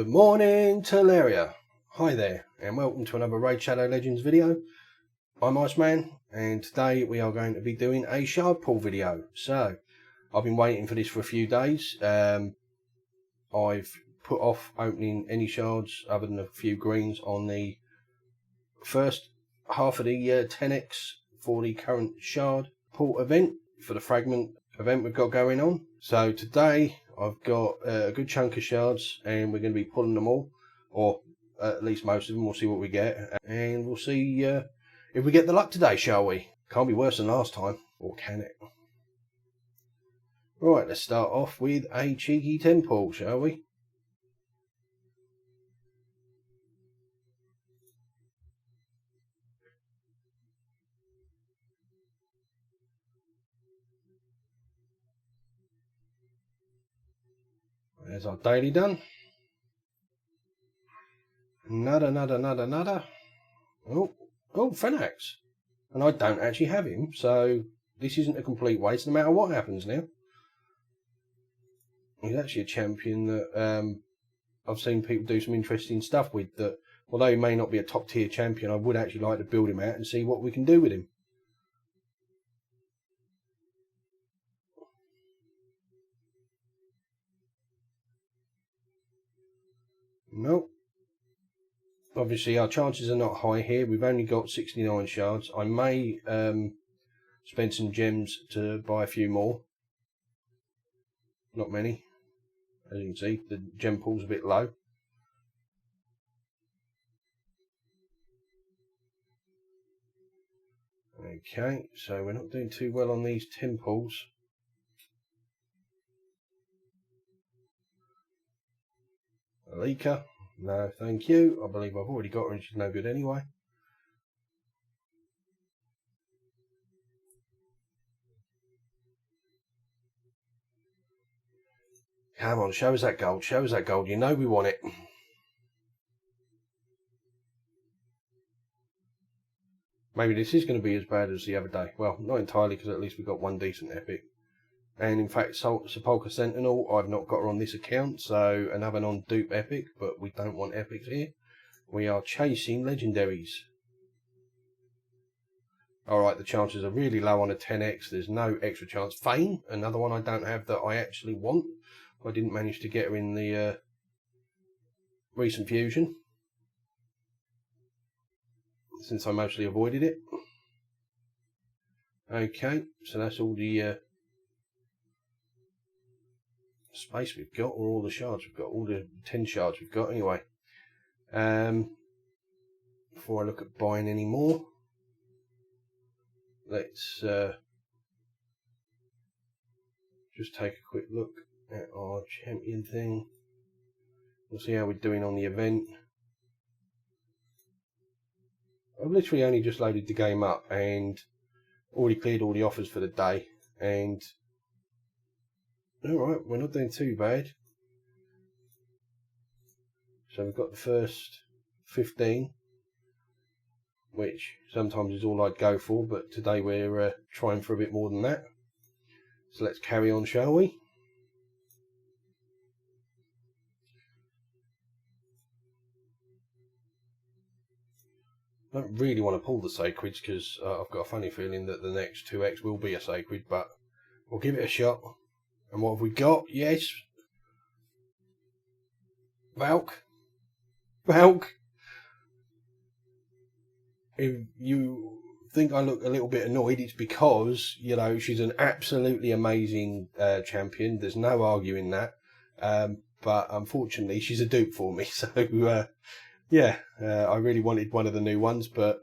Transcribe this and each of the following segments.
Good morning, Terraria. Hi there, and welcome to another Raid Shadow Legends video. I'm IceMan, and today we are going to be doing a shard pull video. So, I've been waiting for this for a few days. I've put off opening any shards other than a few greens on the first half of the 10x for the current shard pull event, for the fragment event we've got going on. So today I've got a good chunk of shards and we're going to be pulling them all, or at least most of them. We'll see what we get, and we'll see if we get the luck today, shall we? Can't be worse than last time, or can it? Right, let's start off with a cheeky 10 pull, shall we? There's our daily done. Nada. Oh, Phenax. And I don't actually have him, so this isn't a complete waste no matter what happens now. He's actually a champion that I've seen people do some interesting stuff with, that although he may not be a top tier champion, I would actually like to build him out and see what we can do with him. Nope. Obviously our chances are not high here. We've only got 69 shards. I may spend some gems to buy a few more. Not many. As you can see, the gem pool's a bit low. Okay, so we're not doing too well on these 10 pulls. Alika, no thank you. I believe I've already got her and she's no good anyway. Come on, show us that gold, show us that gold. You know we want it. Maybe this is going to be as bad as the other day. Well, not entirely, because at least we got one decent epic. And in fact, Sepulchre Sentinel, I've not got her on this account, so another non-dupe epic, but we don't want epics here. We are chasing legendaries. Alright, the chances are really low on a 10x. There's no extra chance. Fane, another one I don't have that I actually want. I didn't manage to get her in the recent fusion, since I mostly avoided it. Okay, so that's all the space we've got, or all the shards we've got, all the 10 shards we've got anyway. Before I look at buying any more, let's just take a quick look at our champion thing. We'll see how we're doing on the event. I've literally only just loaded the game up and already cleared all the offers for the day, and alright, we're not doing too bad. So we've got the first 15, which sometimes is all I'd go for, but today we're trying for a bit more than that. So let's carry on, shall we? I don't really want to pull the sacreds because I've got a funny feeling that the next 2x will be a sacred, but we'll give it a shot. And what have we got? Yes, Valk. If you think I look a little bit annoyed, it's because, you know, she's an absolutely amazing champion. There's no arguing that. But unfortunately, she's a dupe for me. So, yeah, I really wanted one of the new ones, but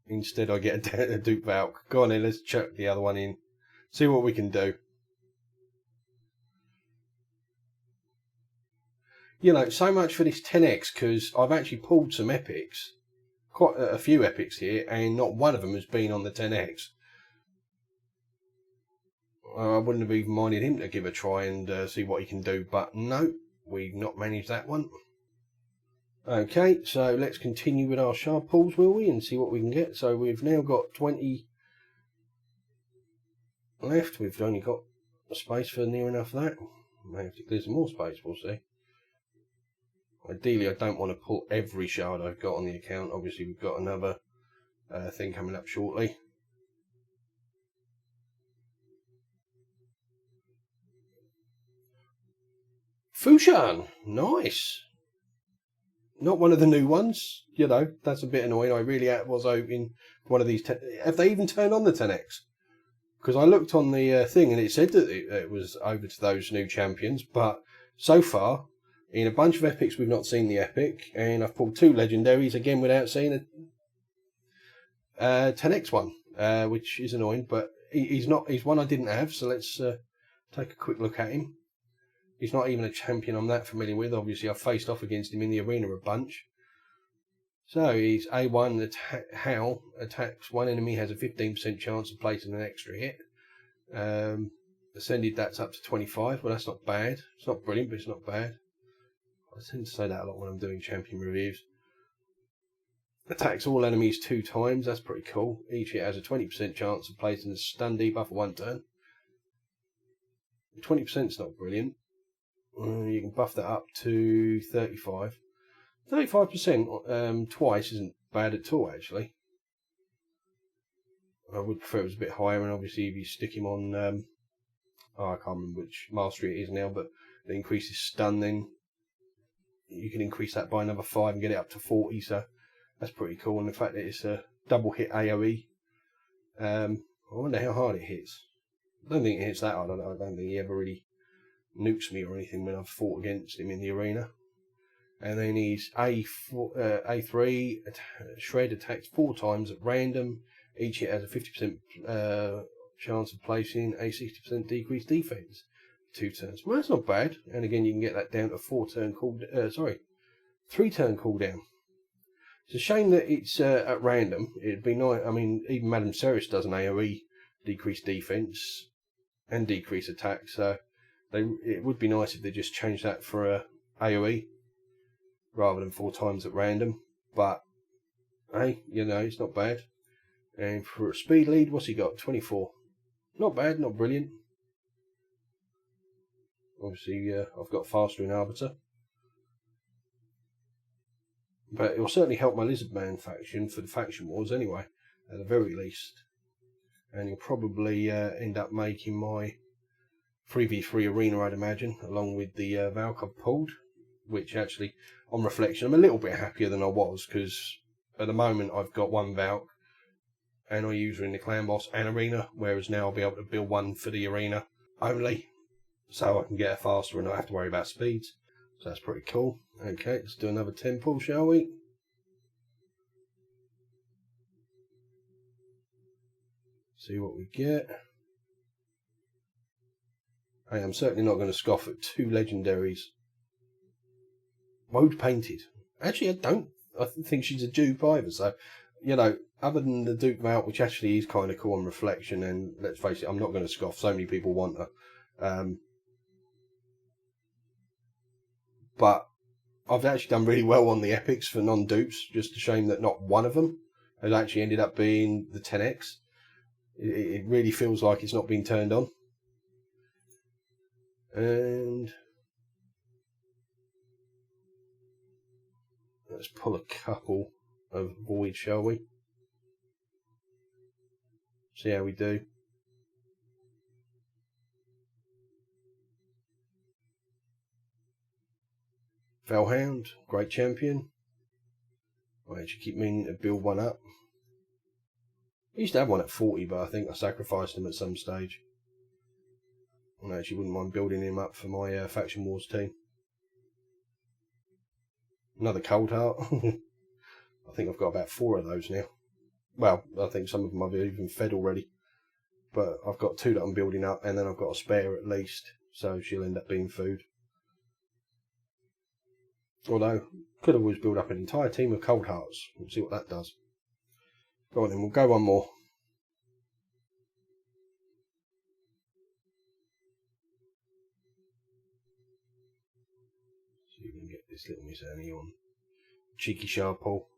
instead I get a dupe Valk. Go on then, let's chuck the other one in. See what we can do. You know, so much for this 10x, because I've actually pulled some epics. Quite a few epics here, and not one of them has been on the 10x. I wouldn't have even minded him to give a try and see what he can do, but no, we've not managed that one. Okay, so let's continue with our shard pulls, will we, and see what we can get. So we've now got 20 left. We've only got a space for near enough that. May have to clear some more space, we'll see. Ideally, I don't want to pull every shard I've got on the account. Obviously, we've got another thing coming up shortly. Fushan, nice. Not one of the new ones, you know. That's a bit annoying. I really was hoping one of these. Have they even turned on the 10x? Because I looked on the thing and it said that it was over to those new champions, but so far, in a bunch of epics, we've not seen the epic, and I've pulled 2 legendaries again without seeing a 10x one, which is annoying. But he's not. He's one I didn't have, so let's take a quick look at him. He's not even a champion I'm that familiar with. Obviously, I've faced off against him in the arena a bunch. So he's A1, Howl, attacks one enemy, has a 15% chance of placing an extra hit. Ascended, that's up to 25. Well, that's not bad. It's not brilliant, but it's not bad. I tend to say that a lot when I'm doing champion reviews. Attacks all enemies 2 times. That's pretty cool. Each hit has a 20% chance of placing a stun debuff for 1 turn. 20% is not brilliant. You can buff that up to 35. 35% twice isn't bad at all, actually. I would prefer it was a bit higher, and obviously if you stick him on, I can't remember which mastery it is now, but it increases stun, then you can increase that by another 5 and get it up to 40, so that's pretty cool. And the fact that it's a double hit AoE, I wonder how hard it hits. I don't think it hits that hard. I don't think he ever really nukes me or anything when I've fought against him in the arena. And then he's A3, Shred attacks 4 times at random. Each hit has a 50% chance of placing a 60% decreased defense. 2 turns. Well, that's not bad. And again, you can get that down to 3-turn cooldown. It's a shame that it's at random. It'd be nice. I mean, even Madame Ceres does an AoE decrease defense and decrease attack. So it would be nice if they just changed that for a AoE rather than 4 times at random. But hey, you know, it's not bad. And for a speed lead, what's he got? 24. Not bad, not brilliant. Obviously, I've got faster in Arbiter. But it will certainly help my Lizardman faction for the faction wars anyway, at the very least. And he'll probably end up making my 3v3 arena, I'd imagine, along with the Valk I've pulled, which actually, on reflection, I'm a little bit happier than I was, because at the moment I've got 1 Valk, and I use her in the clan boss and arena, whereas now I'll be able to build 1 for the arena only, so I can get her faster and not have to worry about speeds. So that's pretty cool. Okay, let's do another 10 pull, shall we? See what we get. I am certainly not going to scoff at 2 legendaries. Woad painted. Actually, I think she's a dupe either, so, you know, other than the Duke Mount, which actually is kind of cool on reflection, and let's face it, I'm not going to scoff. So many people want her. But I've actually done really well on the epics for non-dupes. Just a shame that not one of them has actually ended up being the 10x. It really feels like it's not been turned on. And let's pull a couple of void, shall we? See how we do. Fellhound, great champion. I actually keep meaning to build 1 up. I used to have 1 at 40, but I think I sacrificed him at some stage. And I actually wouldn't mind building him up for my Faction Wars team. Another Cold Heart. I think I've got about 4 of those now. Well, I think some of them I've even fed already. But I've got 2 that I'm building up, and then I've got a spare at least. So she'll end up being food. Although, could always build up an entire team of Cold Hearts. We'll see what that does. Go on then, we'll go 1 more. See if we can get this little Miss Annie on. Cheeky shard pull.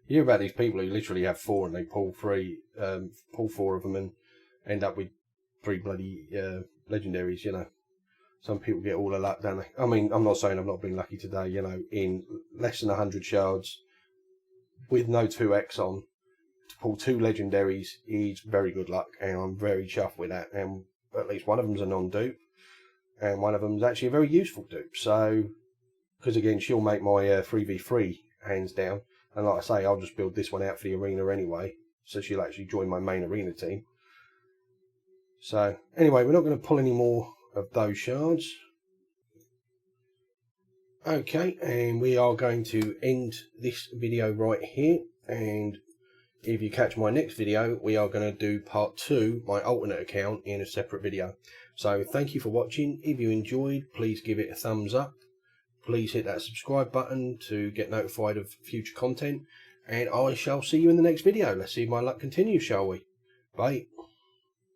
You hear about these people who literally have 4 and they pull 4 of them and end up with 3 bloody legendaries, you know. Some people get all the luck, don't they? I mean, I'm not saying I've not been lucky today, you know, in less than 100 shards with no 2x on, to pull 2 legendaries is very good luck, and I'm very chuffed with that. And at least one of them's a non-dupe, and one of them's actually a very useful dupe. So, because again, she'll make my 3v3 hands down, and like I say, I'll just build this one out for the arena anyway, so she'll actually join my main arena team. So, anyway, we're not going to pull any more of those shards. Okay, and we are going to end this video right here, and if you catch my next video, we are going to do part 2, my alternate account, in a separate video. So thank you for watching. If you enjoyed, please give it a thumbs up. Please hit that subscribe button to get notified of future content, and I shall see you in the next video. Let's see if my luck continues, shall we? Bye.